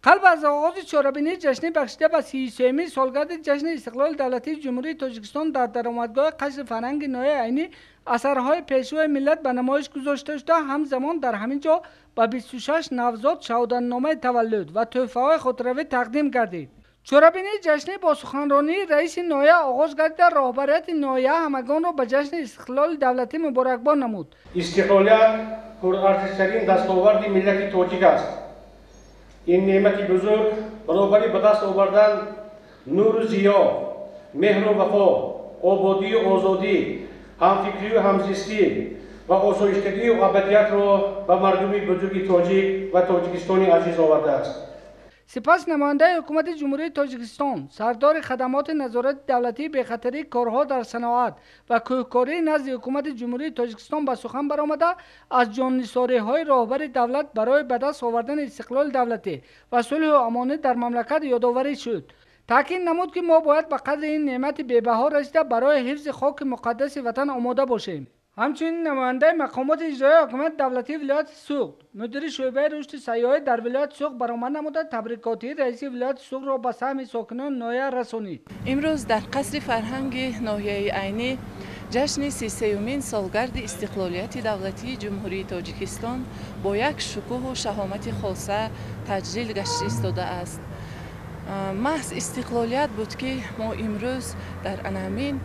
قلب از آغاز چهاربینی جشن بخشیده به 33مین سالگرد جشن استقلال دولتی جمهوری تاجیکستان در درآمدگاه قصر فرهنگ نوحه عینی اثرهای پیشرو ملت به نمایش گذاشته شده، همزمان در همین جا به 26 نوزاد شهادتنامه تولد و تحفه‌های خودروی تقدیم گردید. چهاربینی جشن با سخنرانی رئیس ناحیه آغاز گردیده، راهبریت ناحیه همگان را به جشن استقلال دولتی مبارکباد نمود. استقلالیت پرارزش‌ترین دستاورد ملت تاجیک است. این نعمت بزرگ برابری به دست آوردن نور و ضیا، مهر و وفا، آبادی و آزادی، همفکری و همزیستی و آسایشگی و ابدیت را به مردم بزرگ تاجیک و تاجیکستانی عزیز آورده است. سپس نماینده حکومت جمهوری تاجیکستان سردار خدمات نظارت دولتی به خطری کارها در صنعت و کوهکاری نزد حکومت جمهوری تاجیکستان به سخن برآمده، از جان‌نثاری‌های راهبر دولت برای به دست آوردن استقلال دولتی و صلح و امنیت در مملکت یادآوری شد. تاکید نمود که ما باید به قدر این نعمت بی‌بها رسیده برای حفظ خاک مقدس وطن آماده باشیم. همچنین نماینده مقامات اجرایی حکومت دولتی ولایت سوخت، مدیر شعبه رشد سیاحی در ولایت سوخت برآمد نموده تبریکاتی رئیس ولایت سوخت را به سهم ساکنان ناحیه رسانید. امروز در قصر فرهنگ ناحیه عینی جشن 33مین سالگرد استقلالیت دولتی جمهوری تاجیکستان با یک شکوه و شهامت خاصه تجلیل گشت ایستاده است. محض استقلالیت بود که ما امروز در همین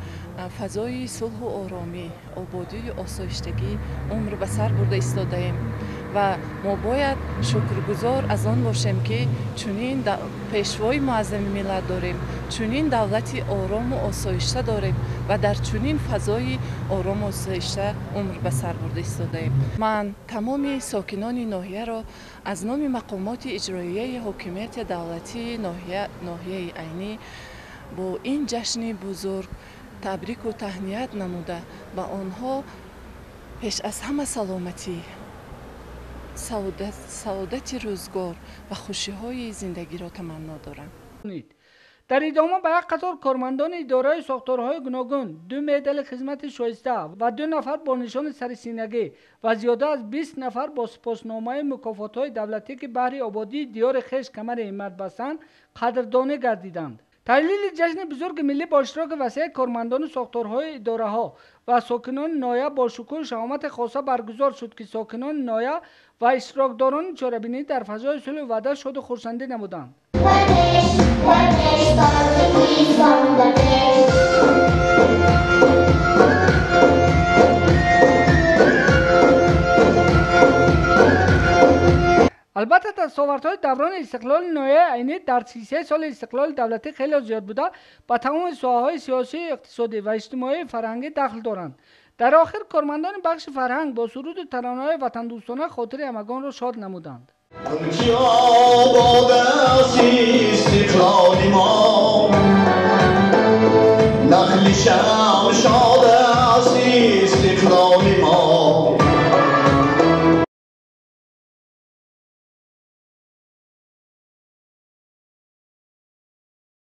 فضای صلح و آرامی، آبادی و آسایشتگی عمر به سر برده ایستاده ایم و ما باید شکرگزار از آن باشیم که چنین پیشوای معظم ملت داریم، چنین دولتی آرام و آسایشته داریم و در چنین فضای آرام و آسایشته عمر به سر برده ایستاده ایم. من تمام ساکنان ناحیه را از نام مقامات اجرایی حاکمیت دولتی ناحیه عینی با این جشن بزرگ تبریک و تهنیت نموده به آنها پیش از همه سلامتی، سعادت روزگار و خوشی های زندگی را تمنا دارم. در ادامه به یک قطار کارمندان اداره ساختارهای گوناگون، 2 مدال خدمت شایسته و 2 نفر با نشان سرسینگی و زیاده از 20 نفر با سپاسنامه مکافات‌های دولتی که بهر آبادی دیار خویش کمر همت بستند قدردانی گردیدند. تحلیل جشن بزرگ ملی با اشتراک وسیع کارمندان ساختارهای اداره‌ها و ساکنان ناحیه با شکوه و شهامت خاصه برگزار شد که ساکنان ناحیه و اشتراکداران چهاربینی در فضای صلح و وحدت شاد و خرسندی نمودند. البته دستاوردهای دوران استقلال ناحیه عینی در 33 سال استقلال دولتی خیلی زیاد بوده، با تمام ساحه‌های سیاسی، اقتصادی و اجتماعی فرهنگی دخل دارند. در آخر کارمندان بخش فرهنگ با سرود و ترانه‌های وطن دوستانه خاطر همگان را شاد نمودند.